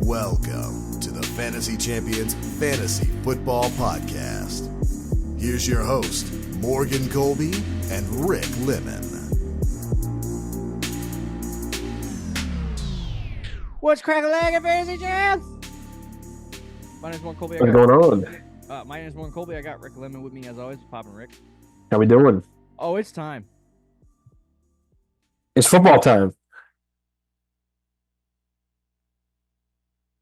Welcome to the Fantasy Champions Fantasy Football Podcast. Here's your host, Morgan Colby and Rick Lemon. What's Crackin Fantasy Champs? My name's Morgan Colby. What's going on? My name's Morgan Colby. I got Rick Lemon with me as always. Poppin' Rick. How we doing? Oh, it's time. It's football time.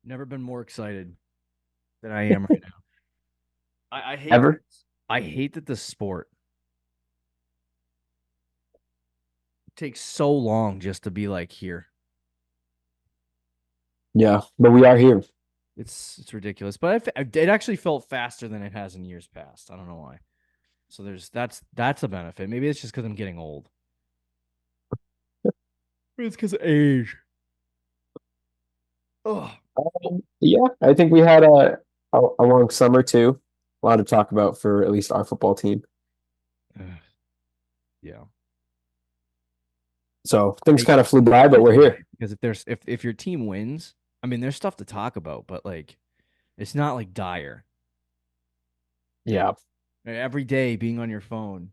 Never been more excited than I am right now. I hate Ever? I hate that the sport takes so long just to be like here. Yeah, but we are here. It's ridiculous, but it actually felt faster than it has in years past. I don't know why. So that's a benefit. Maybe it's just because I'm getting old. It's because of age. Oh. Yeah, I think we had a long summer too. A lot to talk about for at least our football team. Yeah. So things kind of flew by, but we're here. Because if your team wins, I mean, there's stuff to talk about, but like, it's not like dire. Yeah. Every day being on your phone,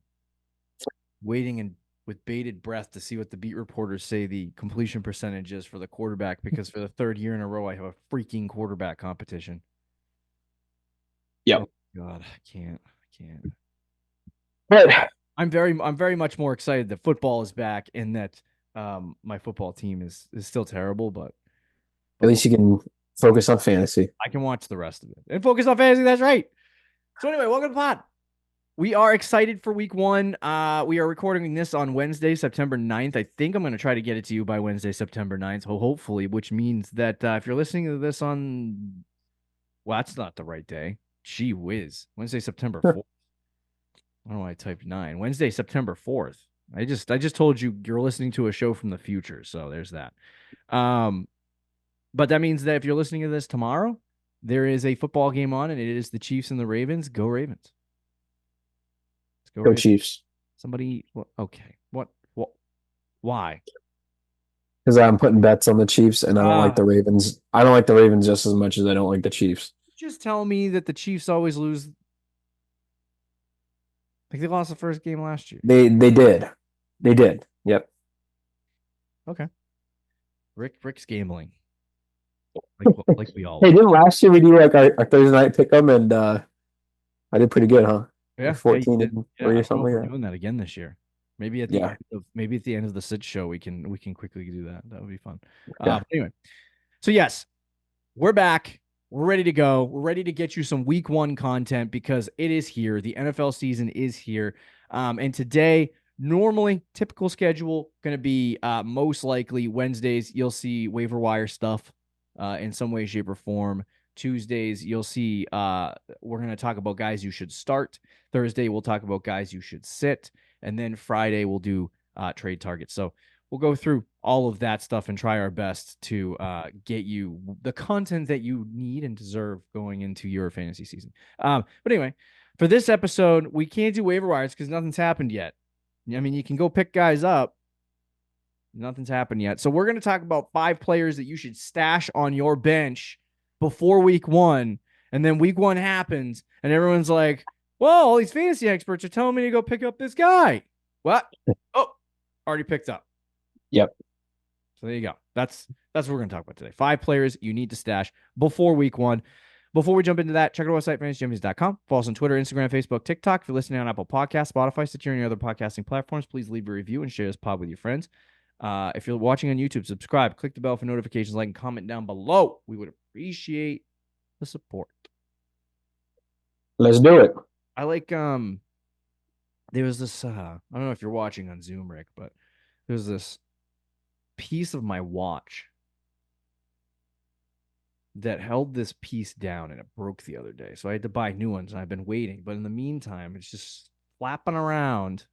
waiting and with bated breath to see what the beat reporters say the completion percentage is for the quarterback, because for the third year in a row, I have a freaking quarterback competition. Yep. Oh, God, I can't. But I'm very much more excited that football is back and that my football team is still terrible, but at least you can focus on fantasy. I can watch the rest of it and focus on fantasy. That's right. So anyway, welcome to the pod. We are excited for week one. We are recording this on Wednesday, September 9th. I think I'm going to try to get it to you by Wednesday, September 9th, hopefully, which means that if you're listening to this on, well, that's not the right day. Gee whiz. Wednesday, September 4th. I don't know why I typed 9. Wednesday, September 4th. I just told you you're listening to a show from the future, so there's that. But that means that if you're listening to this tomorrow, there is a football game on, and it is the Chiefs and the Ravens. Go Ravens. Go Chiefs. Somebody, okay. What? Why? Because I'm putting bets on the Chiefs, and I don't like the Ravens. I don't like the Ravens just as much as I don't like the Chiefs. Just tell me that the Chiefs always lose. Like they lost the first game last year. They did. Yep. Okay. Rick's gambling. Like we all. Hey, didn't last year we do like our Thursday night pick 'em, and I did pretty good, huh? Yeah, like 14 and 3 or something. We're doing that again this year. Maybe at the end of the Sid show we can quickly do that. That would be fun. Anyway, so yes, we're back. We're ready to go. We're ready to get you some week one content because it is here. The NFL season is here. And today, normally, typical schedule, going to be most likely Wednesdays, you'll see waiver wire stuff in some way, shape, or form. Tuesdays, you'll see we're going to talk about guys you should start. Thursday, we'll talk about guys you should sit. And then Friday, we'll do trade targets. So we'll go through all of that stuff and try our best to get you the content that you need and deserve going into your fantasy season. But anyway, for this episode, we can't do waiver wires because nothing's happened yet. I mean, you can go pick guys up. Nothing's happened yet. So we're going to talk about 5 players that you should stash on your bench before week one. And then week one happens and everyone's like, well, all these fantasy experts are telling me to go pick up this guy. What? Oh, already picked up. Yep. So there you go. That's what we're going to talk about today. 5 players you need to stash before week one. Before we jump into that, check out our website, fantasychampions.com. Follow us on Twitter, Instagram, Facebook, TikTok. If you're listening on Apple Podcasts, Spotify, Stitcher, and your other podcasting platforms, please leave a review and share this pod with your friends. If you're watching on YouTube, subscribe, click the bell for notifications, like and comment down below. We would appreciate the support. Let's do it. I like there was this I don't know if you're watching on Zoom, Rick, but there's this piece of my watch that held this piece down and it broke the other day. So I had to buy new ones and I've been waiting. But in the meantime, it's just flapping around.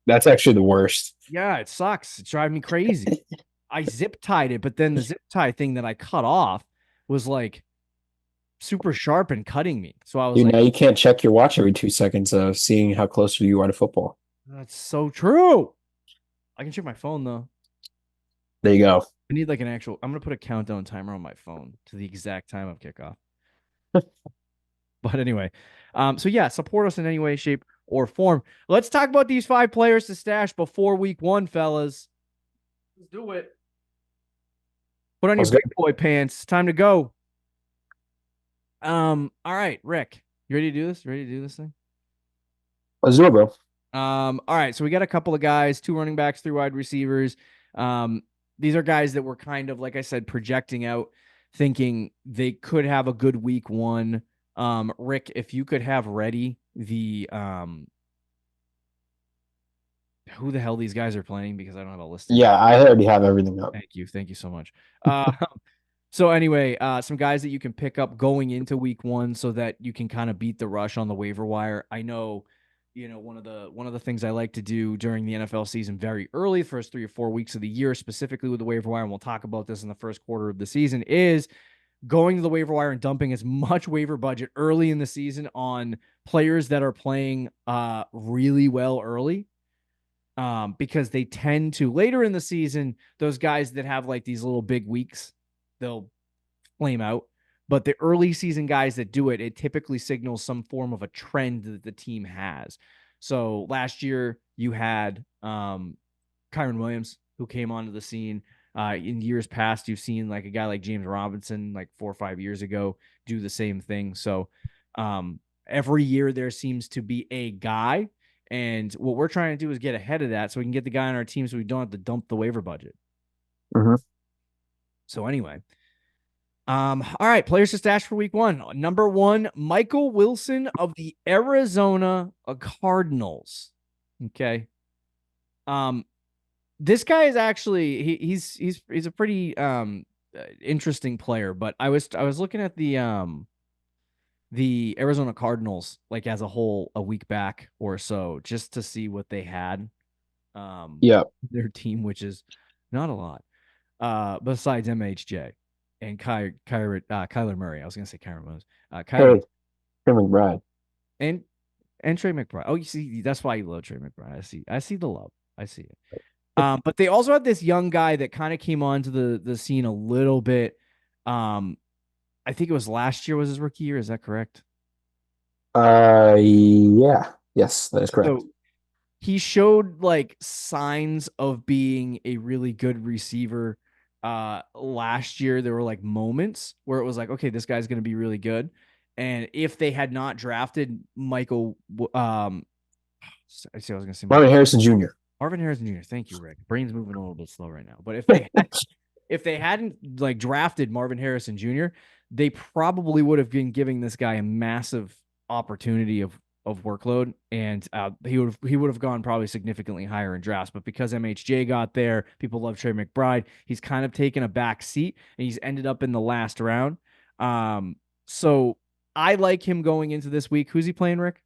That's actually the worst. Yeah, it sucks. It's driving me crazy. I zip tied it, but then the zip tie thing that I cut off was like super sharp and cutting me. So I was now you can't check your watch every 2 seconds of seeing how close you are to football. That's so true. I can check my phone though. There you go. I need like an actual. I'm gonna put a countdown timer on my phone to the exact time of kickoff. But anyway, so yeah, support us in any way, shape, or form. Let's talk about these 5 players to stash before week 1, fellas. Let's do it. Put on your big boy pants. Time to go. All right, Rick, you ready to do this? Ready to do this thing? Let's do it, bro. All right, so we got a couple of guys, 2 running backs, 3 wide receivers. These are guys that were kind of, like I said, projecting out, thinking they could have a good week 1. Rick, if you could have ready the who the hell these guys are playing, because I don't have a list. Yeah, I already have everything up. Thank you so much. So anyway, some guys that you can pick up going into week 1 so that you can kind of beat the rush on the waiver wire. I know, one of the things I like to do during the NFL season very early, first 3 or 4 weeks of the year, specifically with the waiver wire, and we'll talk about this in the first quarter of the season, is going to the waiver wire and dumping as much waiver budget early in the season on players that are playing really well early. Because they tend to later in the season, those guys that have like these little big weeks, they'll flame out. But the early season guys that do it, it typically signals some form of a trend that the team has. So last year you had Kyron Williams, who came onto the scene. In years past, you've seen like a guy like James Robinson, like 4 or 5 years ago, do the same thing. So every year there seems to be a guy. And what we're trying to do is get ahead of that so we can get the guy on our team so we don't have to dump the waiver budget. Mm-hmm. So anyway, all right, players to stash for week 1. Number 1, Michael Wilson of the Arizona Cardinals. Okay. This guy is actually he's a pretty interesting player, but I was looking at the Arizona Cardinals like as a whole a week back or so just to see what they had. Their team, which is not a lot. Besides MHJ and Kyler Murray. I was gonna say Kyler Murray. Trey McBride. And Trey McBride. Oh, you see, that's why you love Trey McBride. I see the love. I see it. But they also had this young guy that kind of came onto the scene a little bit. I think it was last year was his rookie year. Is that correct? Yeah. Yes, that is correct. So he showed like signs of being a really good receiver. Last year there were like moments where it was like, okay, this guy's going to be really good. And if they had not drafted Michael, I was going to say Marvin Harrison Jr. Marvin Harrison Jr. Thank you, Rick. Brain's moving a little bit slow right now. But if they hadn't like drafted Marvin Harrison Jr., they probably would have been giving this guy a massive opportunity of workload, and he would have gone probably significantly higher in drafts. But because MHJ got there, people love Trey McBride. He's kind of taken a back seat, and he's ended up in the last round. So I like him going into this week. Who's he playing, Rick?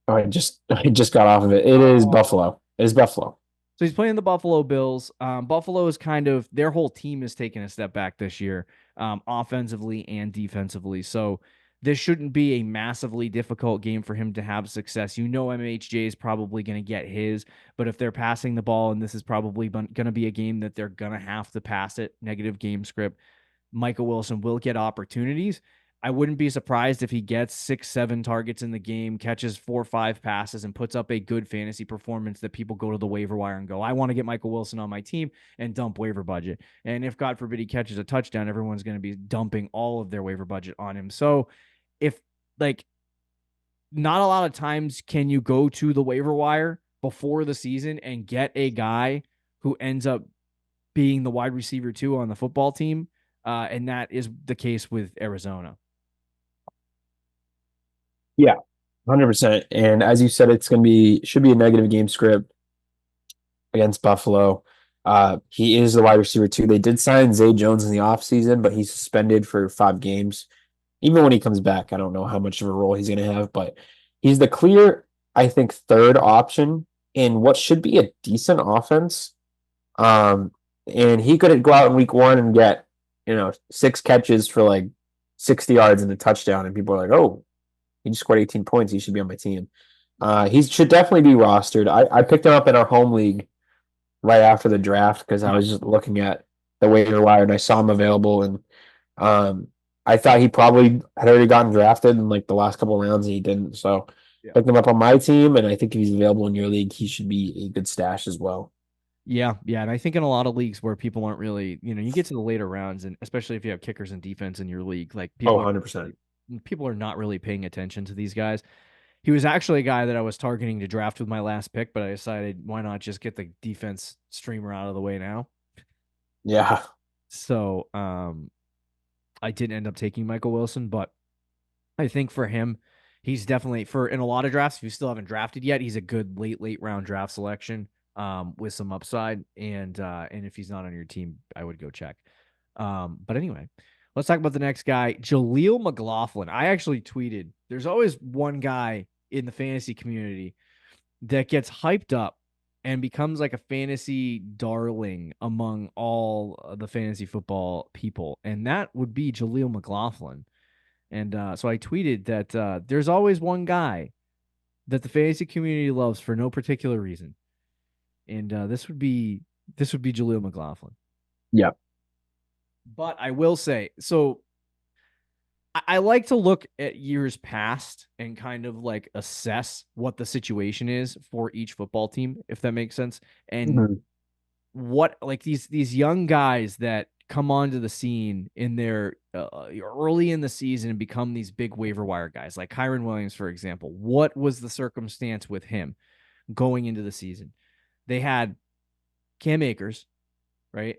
Oh, I just got off of it. It is Buffalo. It is Buffalo. So he's playing the Buffalo Bills. Buffalo is kind of their whole team is taking a step back this year, offensively and defensively. So this shouldn't be a massively difficult game for him to have success. MHJ is probably going to get his, but if they're passing the ball, and this is probably going to be a game that they're going to have to pass it, negative game script, Michael Wilson will get opportunities. I wouldn't be surprised if he gets 6-7 targets in the game, catches 4 or 5 passes, and puts up a good fantasy performance that people go to the waiver wire and go, I want to get Michael Wilson on my team, and dump waiver budget. And if, God forbid, he catches a touchdown, everyone's going to be dumping all of their waiver budget on him. So if, like, not a lot of times can you go to the waiver wire before the season and get a guy who ends up being the wide receiver 2 on the football team. And that is the case with Arizona. Yeah, 100%. And as you said, should be a negative game script against Buffalo. He is the wide receiver 2. They did sign Zay Jones in the offseason, but he's suspended for 5 games. Even when he comes back, I don't know how much of a role he's going to have, but he's the clear, I think, 3rd option in what should be a decent offense. And he could go out in week 1 and get, 6 catches for like 60 yards and a touchdown, and people are like, oh, he just scored 18 points. He should be on my team. He should definitely be rostered. I picked him up in our home league right after the draft because I was just looking at the waiver wire and I saw him available, and I thought he probably had already gotten drafted in like the last couple of rounds and he didn't. So picked him up on my team, and I think if he's available in your league, he should be a good stash as well. Yeah, and I think in a lot of leagues where people aren't really, you get to the later rounds, and especially if you have kickers and defense in your league, like people 100%. People are not really paying attention to these guys. He was actually a guy that I was targeting to draft with my last pick, but I decided why not just get the defense streamer out of the way now. Yeah. So I didn't end up taking Michael Wilson, but I think for him, he's definitely in a lot of drafts, if you still haven't drafted yet, he's a good late round draft selection with some upside. And if he's not on your team, I would go check. But anyway, let's talk about the next guy, Jaleel McLaughlin. I actually tweeted, there's always one guy in the fantasy community that gets hyped up and becomes like a fantasy darling among all the fantasy football people. And that would be Jaleel McLaughlin. And so I tweeted that there's always one guy that the fantasy community loves for no particular reason. And this would be Jaleel McLaughlin. Yep. But I will say, so I like to look at years past and kind of like assess what the situation is for each football team, if that makes sense. And what like these young guys that come onto the scene in their early in the season and become these big waiver wire guys, like Kyron Williams, for example. What was the circumstance with him going into the season? They had Cam Akers, right?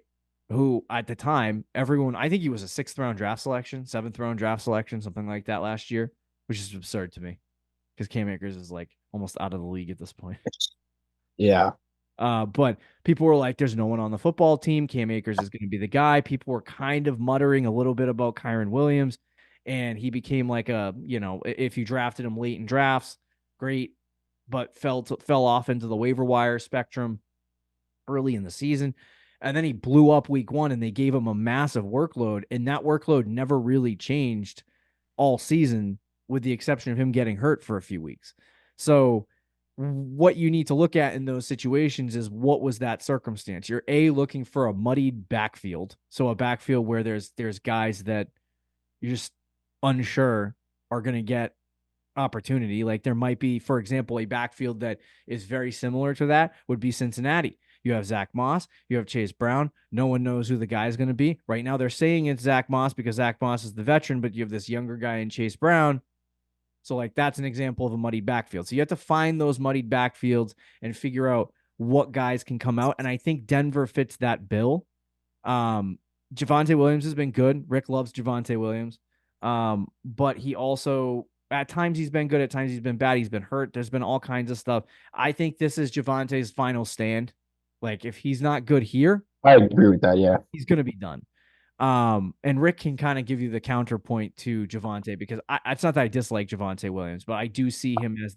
Who at the time, everyone, I think he was a 6th round draft selection, 7th round draft selection, something like that last year, which is absurd to me because Cam Akers is like almost out of the league at this point. Yeah. But people were like, there's no one on the football team. Cam Akers is going to be the guy. People were kind of muttering a little bit about Kyron Williams, and he became like if you drafted him late in drafts, great, but fell off into the waiver wire spectrum early in the season. And then he blew up week 1 and they gave him a massive workload. And that workload never really changed all season with the exception of him getting hurt for a few weeks. So what you need to look at in those situations is what was that circumstance? You're looking for a muddied backfield. So a backfield where there's guys that you're just unsure are going to get opportunity. Like there might be, for example, a backfield that is very similar to that would be Cincinnati. You have Zach Moss, you have Chase Brown. No one knows who the guy is going to be. Right now they're saying it's Zach Moss because Zach Moss is the veteran, but you have this younger guy in Chase Brown. So like that's an example of a muddied backfield. So you have to find those muddied backfields and figure out what guys can come out. And I think Denver fits that bill. Javonte Williams has been good. Rick loves Javonte Williams. But he also, at times he's been good, at times he's been bad. He's been hurt. There's been all kinds of stuff. I think this is Javonte's final stand. Like if he's not good here, I agree with that. Yeah, he's going to be done. And Rick can kind of give you the counterpoint to Javonte because it's not that I dislike Javonte Williams, but I do see him as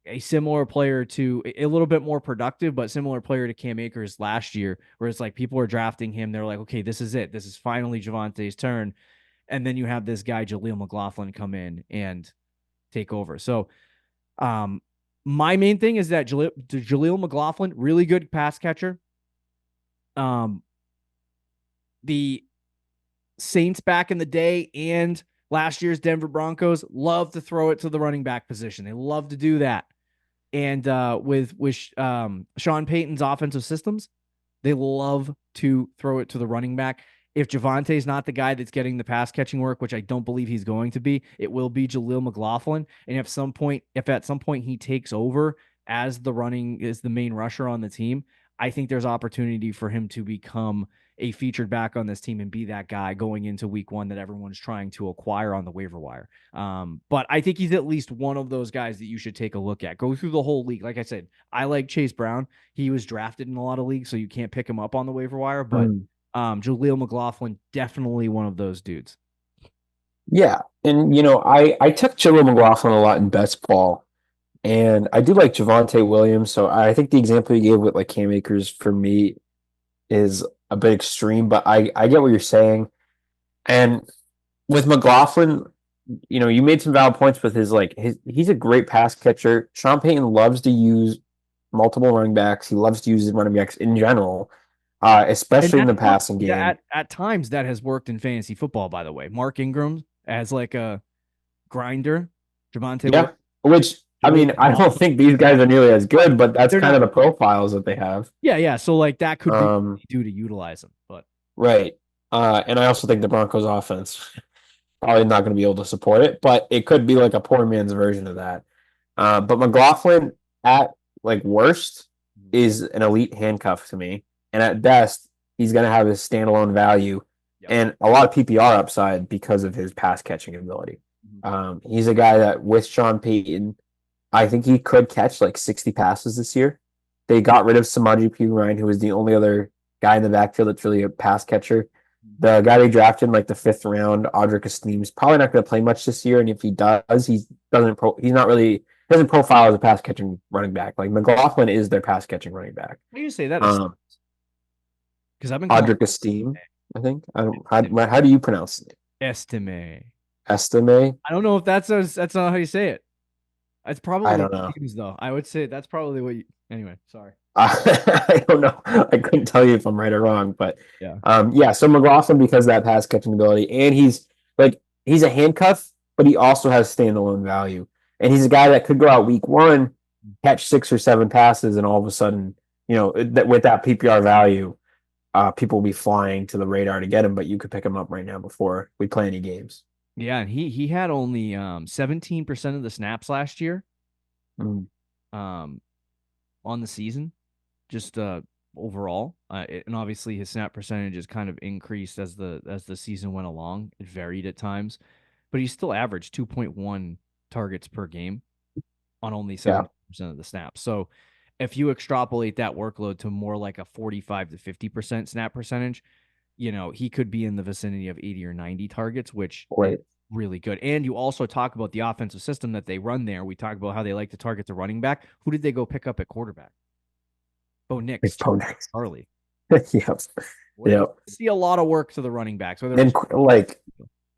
a similar player to a little bit more productive, but similar player to Cam Akers last year, where it's like people are drafting him. They're like, okay, this is it. This is finally Javonte's turn. And then you have this guy, Jaleel McLaughlin, come in and take over. So, my main thing is that Jaleel McLaughlin, really good pass catcher. The Saints back in the day and last year's Denver Broncos love to throw it to the running back position. They love to do that. And with Sean Payton's offensive systems, they love to throw it to the running back. If Javonte's not the guy that's getting the pass catching work, which I don't believe he's going to be, it will be Jaleel McLaughlin. And if at some point he takes over as the main rusher on the team, I think there's opportunity for him to become a featured back on this team and be that guy going into week 1 that everyone's trying to acquire on the waiver wire. But I think he's at least one of those guys that you should take a look at. Go through the whole league. Like I said, I like Chase Brown. He was drafted in a lot of leagues, so you can't pick him up on the waiver wire, but Jaleel McLaughlin, definitely one of those dudes. Yeah. And, I took Jaleel McLaughlin a lot in best ball, and I do like Javonte Williams. So I think the example you gave with like Cam Akers for me is a bit extreme, but I get what you're saying. And with McLaughlin, you made some valid points with he's a great pass catcher. Sean Payton loves to use multiple running backs. He loves to use his running backs in general, And especially in the that's passing game. at times that has worked in fantasy football, by the way. Mark Ingram as like a grinder. Javonte Williams. Which, I mean, I don't think these guys are nearly as good, but that's kind of the profiles that they have. Yeah. So like that could be what they do to utilize them, but right. And I also think the Broncos offense probably not going to be able to support it, but it could be like a poor man's version of that. But McLaughlin at like worst is an elite handcuff to me, and at best he's going to have his standalone value and a lot of PPR upside because of his pass catching ability. He's a guy that with Sean Payton, I think he could catch like 60 passes this year. They got rid of Samaje Perine, who was the only other guy in the backfield that's really a pass catcher. The guy they drafted in like the 5th round, Audric Esteem's probably not going to play much this year, and if he does, he's not really doesn't profile as a pass catching running back. Like McLaughlin is their pass catching running back. How do you say that? Because I've been Audric Esteem, I think. How do you pronounce it? Estime. Estime. I don't know if that's not how you say it. That's probably I don't know. Names, though. I would say that's probably what you. Anyway, sorry. I don't know. I couldn't tell you if I'm right or wrong, but yeah. So McLaughlin, because of that pass catching ability, and he's a handcuff, but he also has standalone value, and he's a guy that could go out week 1, catch 6 or 7 passes, and all of a sudden, with that PPR value, people will be flying to the radar to get him. But you could pick him up right now before we play any games. Yeah, and he had only 17% of the snaps last year. On the season, just overall, and obviously his snap percentage has kind of increased as the season went along. It varied at times, but he still averaged 2.1 targets per game on only 70% of the snaps. So if you extrapolate that workload to more like a 45 to 50% snap percentage, he could be in the vicinity of 80 or 90 targets, which is really good. And you also talk about the offensive system that they run there. We talk about how they like to target the running back. Who did they go pick up at quarterback? Bo Nix. Charlie. Yep. See a lot of work to the running backs. And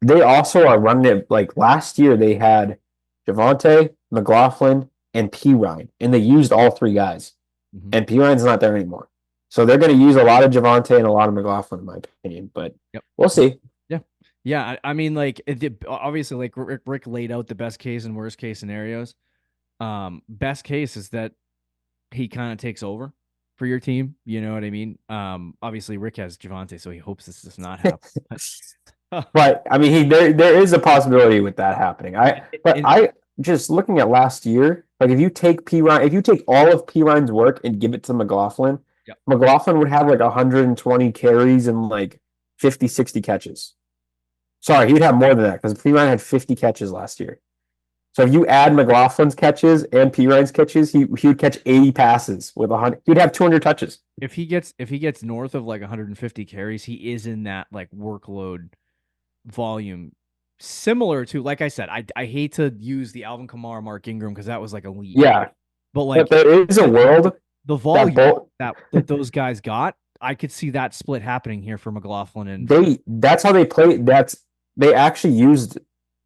they also are running it like last year they had Javonte, McLaughlin, and Perine, and they used all 3 guys. And Perine's not there anymore. So they're going to use a lot of Javonte and a lot of McLaughlin, in my opinion. But we'll see. Yeah. I mean, like, obviously, like Rick laid out the best case and worst case scenarios. Best case is that he kind of takes over for your team. You know what I mean? Obviously, Rick has Javonte, so he hopes this does not happen. Right. I mean, there is a possibility with that happening. I just looking at last year, like if you take all of Perine's work and give it to McLaughlin, McLaughlin would have like 120 carries and like 50, 60 catches. Sorry, he'd have more than that because Perine had 50 catches last year. So if you add McLaughlin's catches and Perine's catches, he would catch 80 passes with 100. He'd have 200 touches. If he gets north of like 150 carries, he is in that like workload volume similar to, like I said, I hate to use the Alvin Kamara, Mark Ingram because that was like elite. Yeah, but like there is a world the volume that those guys got. I could see that split happening here for McLaughlin, and that's how they play. They actually used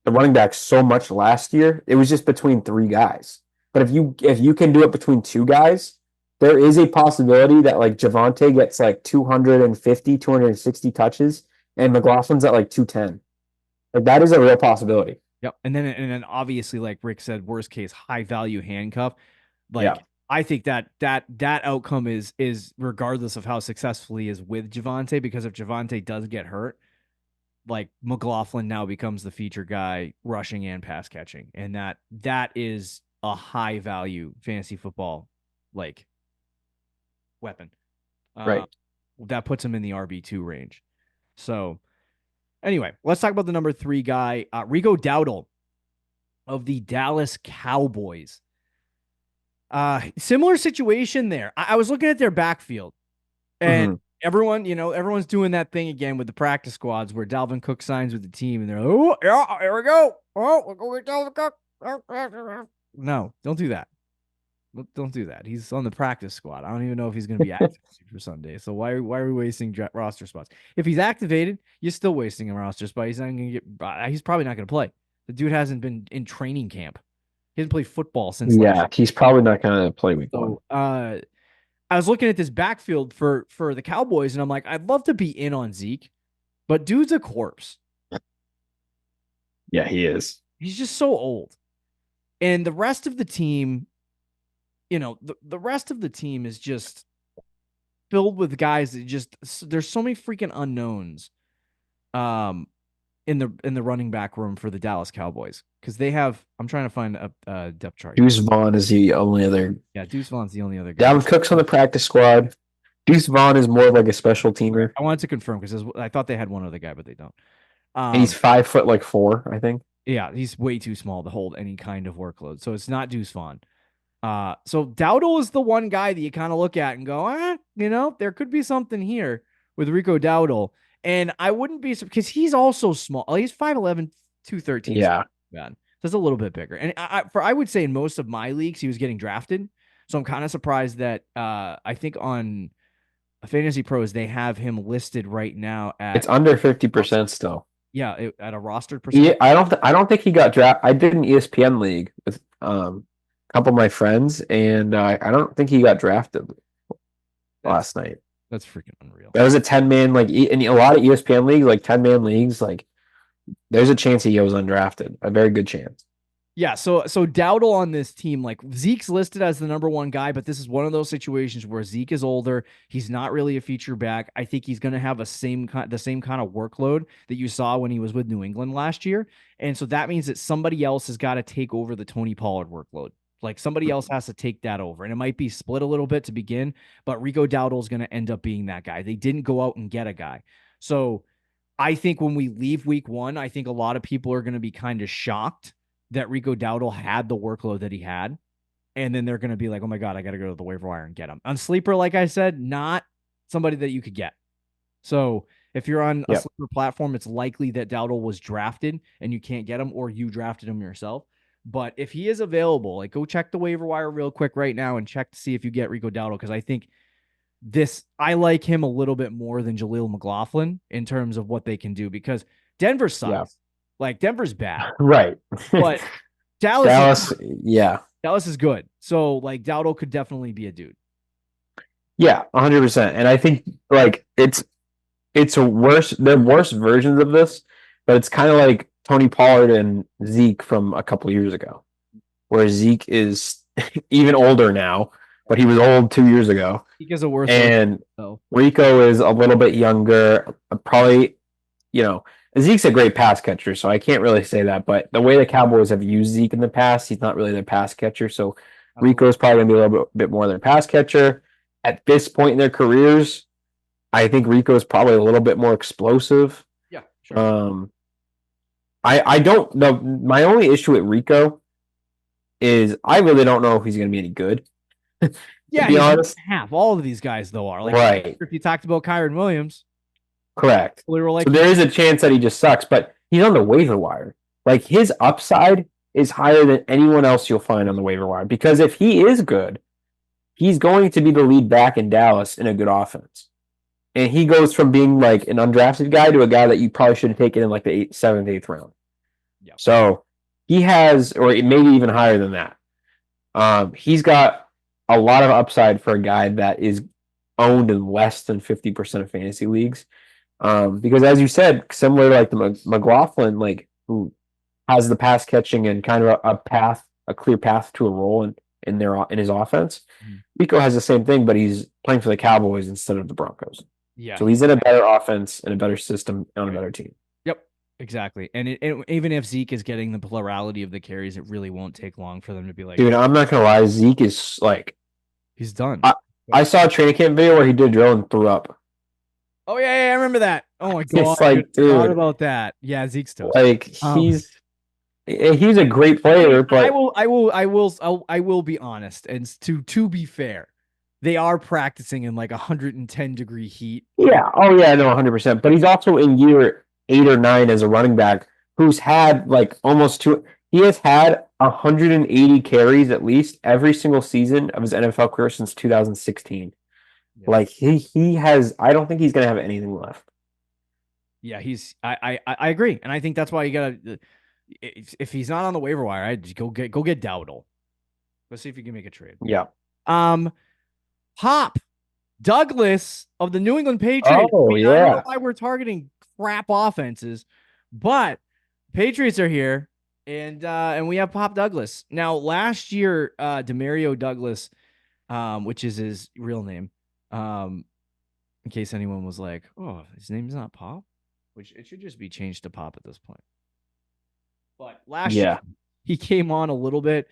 the running back so much last year. It was just between 3 guys. But if you can do it between 2 guys, there is a possibility that like Javonte gets like 250, 260 touches, and McLaughlin's at like 210. Like that is a real possibility. Yep. And then obviously, like Rick said, worst case, high value handcuff. Like I think that outcome is regardless of how successful he is with Javonte, because if Javonte does get hurt, like McLaughlin now becomes the feature guy rushing and pass catching. And that is a high value fantasy football like weapon. Right. That puts him in the RB2 range. So anyway, let's talk about the number 3 guy, Rico Dowdle of the Dallas Cowboys. Similar situation there. I was looking at their backfield, and everyone's doing that thing again with the practice squads where Dalvin Cook signs with the team, and they're like, oh, yeah, here we go. Oh, we're going to Dalvin Cook. No, don't do that. Don't do that. He's on the practice squad. I don't even know if he's going to be active for Sunday. So why are we wasting roster spots? If he's activated, you're still wasting a roster spot. He's probably not going to play. The dude hasn't been in training camp. He hasn't played football since. Yeah, he's probably not going to play week 1. I was looking at this backfield for the Cowboys, and I'm like, I'd love to be in on Zeke, but dude's a corpse. Yeah, he is. He's just so old. And the rest of the team, the rest of the team is just filled with guys that just there's so many freaking unknowns in the running back room for the Dallas Cowboys, because they have, I'm trying to find a depth chart. Deuce Vaughn is the only other. Yeah, Deuce Vaughn's the only other guy. Dalvin Cook's on the practice squad. Deuce Vaughn is more of like a special teamer. I wanted to confirm because I thought they had one other guy, but they don't. And he's 5'4", I think. Yeah, he's way too small to hold any kind of workload. So it's not Deuce Vaughn. So Dowdle is the one guy that you kind of look at and go, there could be something here with Rico Dowdle. And I wouldn't be, because he's also small. He's 5'11", 213. Yeah. Man, that's a little bit bigger. And I would say in most of my leagues, he was getting drafted. So I'm kind of surprised that I think on Fantasy Pros, they have him listed right now at. It's under 50% still. Yeah, at a rostered percent. Yeah, I don't think he got drafted. I did an ESPN league with a couple of my friends, and I don't think he got drafted last night. That's freaking unreal. That was a 10-man, like in a lot of ESPN leagues, like 10-man leagues, like there's a chance he goes undrafted. A very good chance. Yeah, so Dowdle on this team, like Zeke's listed as the number one guy, but this is one of those situations where Zeke is older. He's not really a feature back. I think he's going to have the same kind of workload that you saw when he was with New England last year. And so that means that somebody else has got to take over the Tony Pollard workload. Like somebody else has to take that over. And it might be split a little bit to begin, but Rico Dowdle is going to end up being that guy. They didn't go out and get a guy. So I think when we leave week 1, I think a lot of people are going to be kind of shocked that Rico Dowdle had the workload that he had. And then they're going to be like, oh my God, I got to go to the waiver wire and get him. On Sleeper, like I said, not somebody that you could get. So if you're on a Sleeper platform, it's likely that Dowdle was drafted and you can't get him, or you drafted him yourself. But if he is available, like go check the waiver wire real quick right now and check to see if you get Rico Dowdle. Because I think I like him a little bit more than Jaleel McLaughlin in terms of what they can do, because Denver sucks. Yeah. Like Denver's bad. Right. But Dallas is good. So like Dowdle could definitely be a dude. Yeah, 100%. And I think like it's worse. They're worse versions of this, but it's kind of like Tony Pollard and Zeke from a couple years ago, where Zeke is even older now, but he was old 2 years ago. Zeke is a worse. And Rico is a little bit younger, probably, Zeke's a great pass catcher, so I can't really say that. But the way the Cowboys have used Zeke in the past, he's not really their pass catcher. So Rico is probably going to be a little bit more their pass catcher. At this point in their careers, I think Rico is probably a little bit more explosive. Yeah, sure. I don't know. My only issue with Rico is I really don't know if he's going to be any good. Yeah, to be honest. Half all of these guys though are like, right. If you talked about Kyron Williams. Correct. We were like, so there is a chance that he just sucks, but he's on the waiver wire. Like his upside is higher than anyone else you'll find on the waiver wire, because if he is good, he's going to be the lead back in Dallas in a good offense. And he goes from being like an undrafted guy to a guy that you probably should have taken in like the 7th, 8th round. Yep. So he has, or maybe even higher than that. He's got a lot of upside for a guy that is owned in less than 50% of fantasy leagues. Because as you said, similar to like the McLaughlin, like who has the pass catching and kind of a clear path to a role in his offense. Rico has the same thing, but he's playing for the Cowboys instead of the Broncos. Yeah. So he's in a better offense and a better system on a better team. Yep, exactly. And even if Zeke is getting the plurality of the carries, it really won't take long for them to be like, dude, I'm not gonna lie, Zeke is like, he's done. I saw a training camp video where he did drill and threw up. Oh yeah, I remember that. Oh my God, it's like, dude, I forgot about that. Yeah, Zeke's toast. Like he's a great player, but I will be honest, and to be fair, they are practicing in like 110-degree heat. Yeah. Oh yeah, no, 100%. But he's also in year 8 or 9 as a running back who's had like he has had 180 carries at least every single season of his NFL career since 2016. Yeah. Like he has, I don't think he's gonna have anything left. Yeah, I agree, and I think that's why you gotta. if he's not on the waiver wire, I'd go get Dowdle. Let's see if you can make a trade. Yeah. Pop Douglas of the New England Patriots. Oh, I don't know why we're targeting crap offenses, but Patriots are here, and we have Pop Douglas. Now, last year, Demario Douglas, which is his real name, in case anyone was like, oh, his name's not Pop, which it should just be changed to Pop at this point. But last year, he came on a little bit.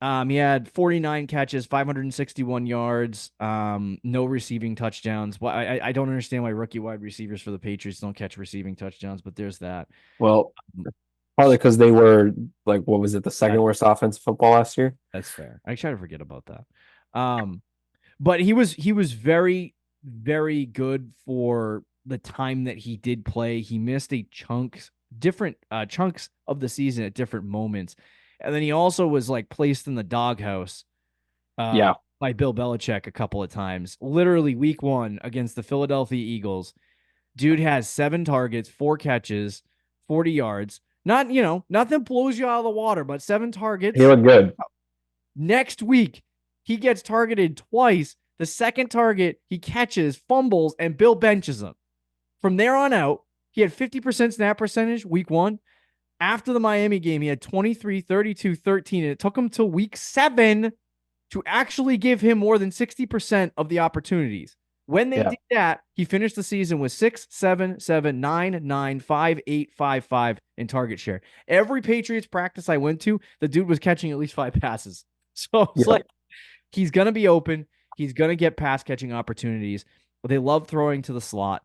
He had 49 catches, 561 yards, no receiving touchdowns. Why I don't understand why rookie wide receivers for the Patriots don't catch receiving touchdowns, but there's that. Well, probably because they were like, what was it, the second worst offense of football last year? That's fair. I try to forget about that. But he was very, very good for the time that he did play. He missed different chunks of the season at different moments. And then he also was like placed in the doghouse by Bill Belichick a couple of times. Literally week 1 against the Philadelphia Eagles. Dude has 7 targets, 4 catches, 40 yards. Not, nothing blows you out of the water, but 7 targets. He looked good. Next week, he gets targeted twice. The second target, he catches, fumbles, and Bill benches him. From there on out, he had 50% snap percentage week 1. After the Miami game, he had 23, 32, 13, and it took him till week 7 to actually give him more than 60% of the opportunities. When they did that, he finished the season with 6, 7, 7, 9, 9, 5, 8, 5, 5 in target share. Every Patriots practice I went to, the dude was catching at least 5 passes. So it's like he's going to be open. He's going to get pass catching opportunities. But they love throwing to the slot.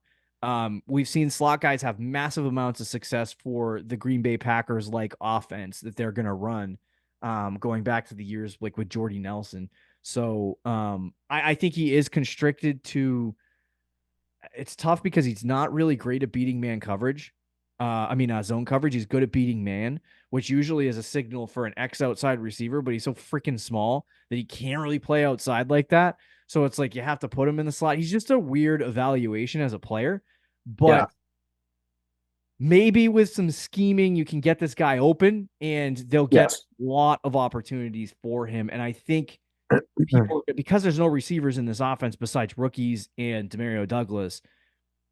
We've seen slot guys have massive amounts of success for the Green Bay Packers like offense that they're going to run, going back to the years like with Jordy Nelson. So I think he is constricted to. It's tough because he's not really great at beating man coverage. Zone coverage. He's good at beating man, which usually is a signal for an X outside receiver, but he's so freaking small that he can't really play outside like that. So it's like you have to put him in the slot. He's just a weird evaluation as a player. But maybe with some scheming, you can get this guy open and they'll get a lot of opportunities for him. And I think because there's no receivers in this offense besides rookies and Demario Douglas,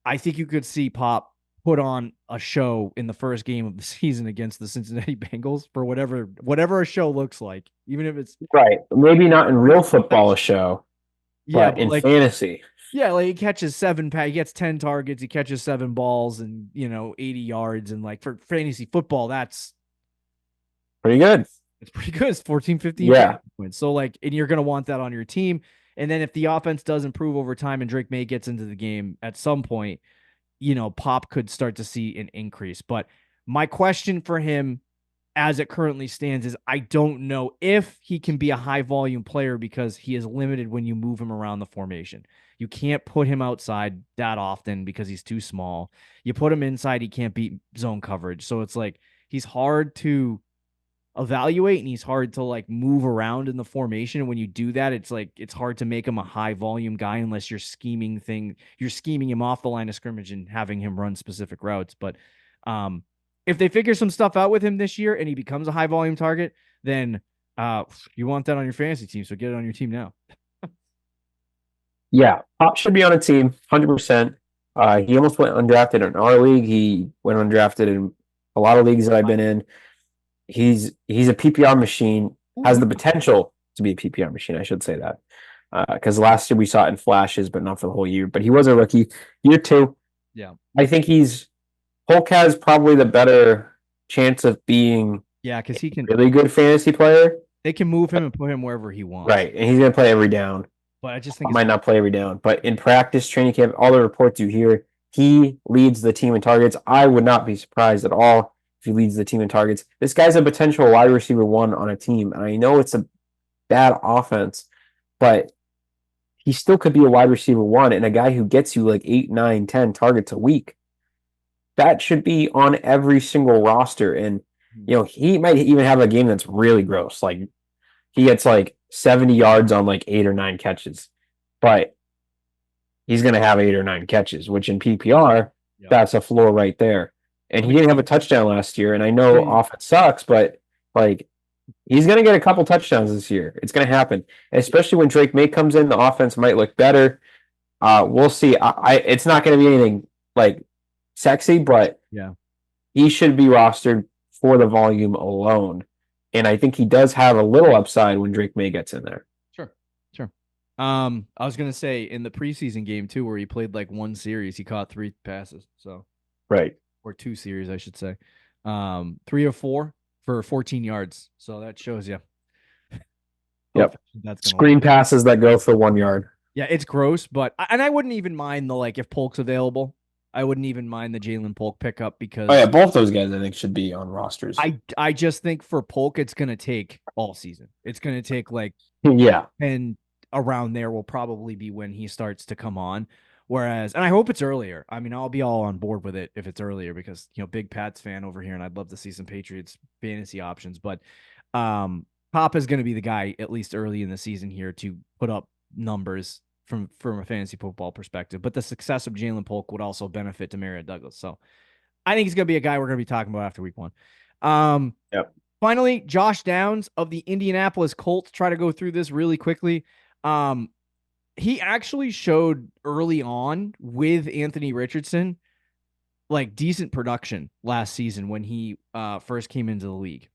I think you could see Pop put on a show in the first game of the season against the Cincinnati Bengals for whatever a show looks like, even if it's right. Maybe not in real football, a show, but in fantasy. Yeah, like he catches 7 he gets 10 targets, he catches 7 balls and 80 yards, and like for fantasy football, that's pretty good. It's pretty good. It's 14, 15 points. So like, and you're gonna want that on your team. And then if the offense does improve over time and Drake May gets into the game at some point, Pop could start to see an increase. But my question for him as it currently stands is I don't know if he can be a high volume player because he is limited when you move him around the formation. You can't put him outside that often because he's too small. You put him inside, he can't beat zone coverage. So it's like he's hard to evaluate and he's hard to like move around in the formation. And when you do that, it's like it's hard to make him a high volume guy unless you're scheming him off the line of scrimmage and having him run specific routes. But if they figure some stuff out with him this year and he becomes a high volume target, then you want that on your fantasy team. So get it on your team now. Yeah, Pop should be on a team, 100%. He almost went undrafted in our league. He went undrafted in a lot of leagues that I've been in. He's a PPR machine, has the potential to be a PPR machine, I should say that. Because last year we saw it in flashes, but not for the whole year. But he was a rookie. Year 2. Yeah. I think Hulk has probably the better chance of being because he can really good fantasy player. They can move him and put him wherever he wants. Right. And he's going to play every down. But I just think he might not play every down. But in practice, training camp, all the reports you hear, he leads the team in targets. I would not be surprised at all if he leads the team in targets. This guy's a potential wide receiver 1 on a team. And I know it's a bad offense, but he still could be a wide receiver 1 and a guy who gets you like 8, 9, 10 targets a week. That should be on every single roster. And, he might even have a game that's really gross. Like he gets like 70 yards on like 8 or 9 catches, but he's going to have 8 or 9 catches, which in PPR, that's a floor right there. and he didn't have a touchdown last year. And I know offense sucks, but like he's going to get a couple touchdowns this year. It's going to happen, especially when Drake May comes in. The offense might look better. We'll see. It's not going to be anything like sexy, but yeah, he should be rostered for the volume alone. And I think he does have a little upside when Drake May gets in there. Sure. I was gonna say in the preseason game too, where he played like one series, he caught 3 passes. So right, or 2 series, I should say. 3 or 4 for 14 yards. So that shows you. Yep. Screen passes that go for 1 yard. Yeah, it's gross, but I wouldn't even mind the if Polk's available. I wouldn't even mind the Jalen Polk pickup because both those guys I think should be on rosters. I just think for Polk it's gonna take all season. It's gonna take and around there will probably be when he starts to come on. Whereas, and I hope it's earlier. I mean, I'll be all on board with it if it's earlier because big Pats fan over here, and I'd love to see some Patriots fantasy options. But Pop is going to be the guy at least early in the season here to put up numbers from a fantasy football perspective. But the success of Jalen Polk would also benefit Demarius Douglas. So I think he's going to be a guy we're going to be talking about after week 1. Yep. Finally, Josh Downs of the Indianapolis Colts. Try to go through this really quickly. He actually showed early on with Anthony Richardson decent production last season when he first came into the league.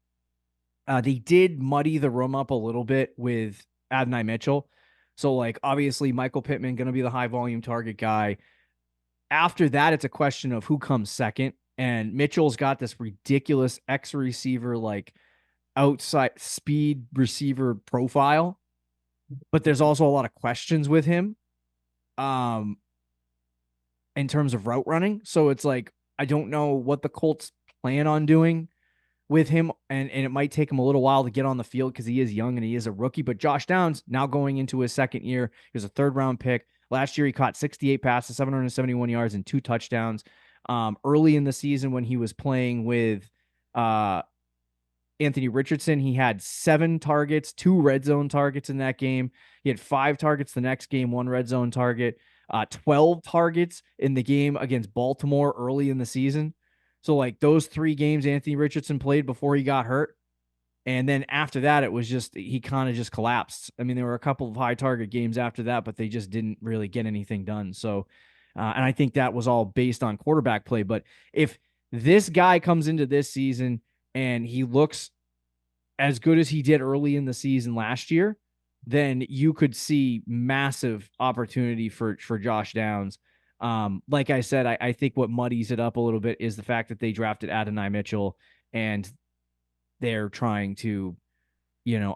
They did muddy the room up a little bit with Adonai Mitchell. So obviously Michael Pittman going to be the high volume target guy. After that, it's a question of who comes second. And Mitchell's got this ridiculous X receiver, outside speed receiver profile. But there's also a lot of questions with him in terms of route running. So it's I don't know what the Colts plan on doing with him. And it might take him a little while to get on the field because he is young and he is a rookie. But Josh Downs, now going into his second year, he was a 3rd-round pick. Last year, he caught 68 passes, 771 yards, and 2 touchdowns. Early in the season when he was playing with Anthony Richardson, he had 7 targets, 2 red zone targets in that game. He had 5 targets the next game, 1 red zone target, 12 targets in the game against Baltimore early in the season. So those 3 games Anthony Richardson played before he got hurt. And then after that, it was just, he kind of just collapsed. I mean, there were a couple of high target games after that, but they just didn't really get anything done. So, and I think that was all based on quarterback play. But if this guy comes into this season and he looks as good as he did early in the season last year, then you could see massive opportunity for Josh Downs. Like I said, I think what muddies it up a little bit is the fact that they drafted Adonai Mitchell and they're trying to,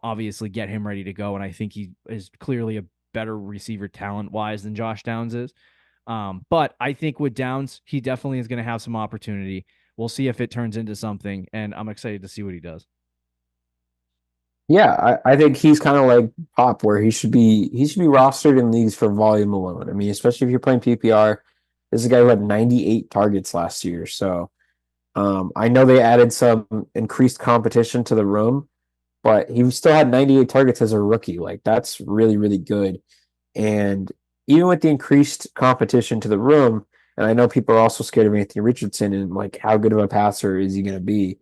obviously get him ready to go. And I think he is clearly a better receiver talent-wise than Josh Downs is. But I think with Downs, he definitely is going to have some opportunity. We'll see if it turns into something, and I'm excited to see what he does. Yeah, I think he's kind of like Pop, where he should be rostered in leagues for volume alone. I mean, especially if you're playing PPR. This is a guy who had 98 targets last year. So I know they added some increased competition to the room, but he still had 98 targets as a rookie. That's really, really good. And even with the increased competition to the room, and I know people are also scared of Anthony Richardson and how good of a passer is he going to be?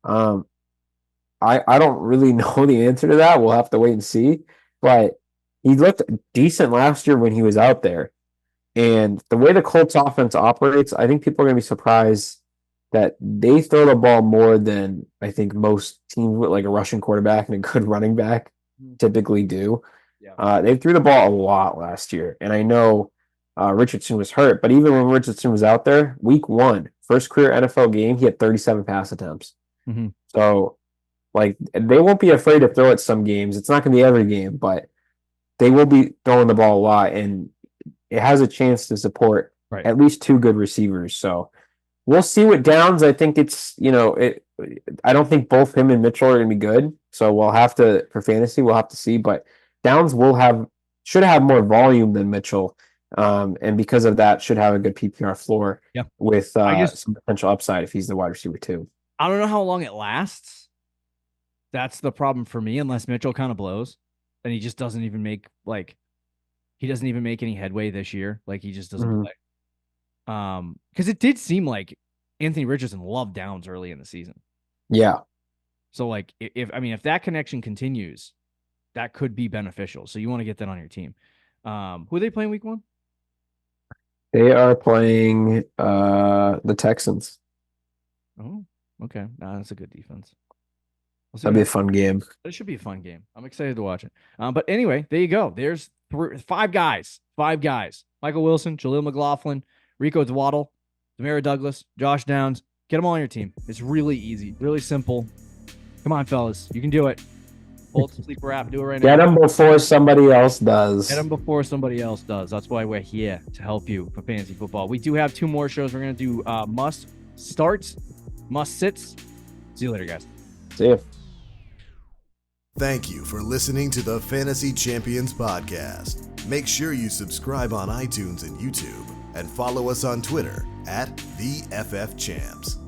I don't really know the answer to that. We'll have to wait and see. But he looked decent last year when he was out there. And the way the Colts offense operates, I think people are going to be surprised that they throw the ball more than I think most teams with a rushing quarterback and a good running back typically do. Yeah. They threw the ball a lot last year. And I know Richardson was hurt, but even when Richardson was out there, week 1, first career NFL game, he had 37 pass attempts. Mm-hmm. So they won't be afraid to throw it some games. It's not going to be every game, but they will be throwing the ball a lot, and it has a chance to support at least 2 good receivers. So we'll see what Downs. I think it's, I don't think both him and Mitchell are going to be good. So we'll have to, for fantasy, we'll have to see. But Downs should have more volume than Mitchell. And because of that, should have a good PPR floor with some potential upside if he's the wide receiver too. I don't know how long it lasts. That's the problem for me, unless Mitchell kind of blows and he just doesn't even make he doesn't even make any headway this year. He just doesn't play. Because it did seem like Anthony Richardson loved downs early in the season. Yeah. So like if that connection continues, that could be beneficial. So you want to get that on your team. Who are they playing week 1? They are playing the Texans. Oh, okay. That's a good defense. That'd be a fun game. It should be a fun game. I'm excited to watch it. But anyway, there you go. There's 5 guys. 5 guys. Michael Wilson, Jaleel McLaughlin, Rico Dwaddle, Demara Douglas, Josh Downs. Get them all on your team. It's really easy, really simple. Come on, fellas. You can do it. Pull the sleeper app. Do it right now. Get them before somebody else does. Get them before somebody else does. That's why we're here to help you for fantasy football. We do have 2 more shows. We're going to do must starts, must sits. See you later, guys. See you. Thank you for listening to the Fantasy Champions podcast. Make sure you subscribe on iTunes and YouTube and follow us on Twitter @TheFFChamps.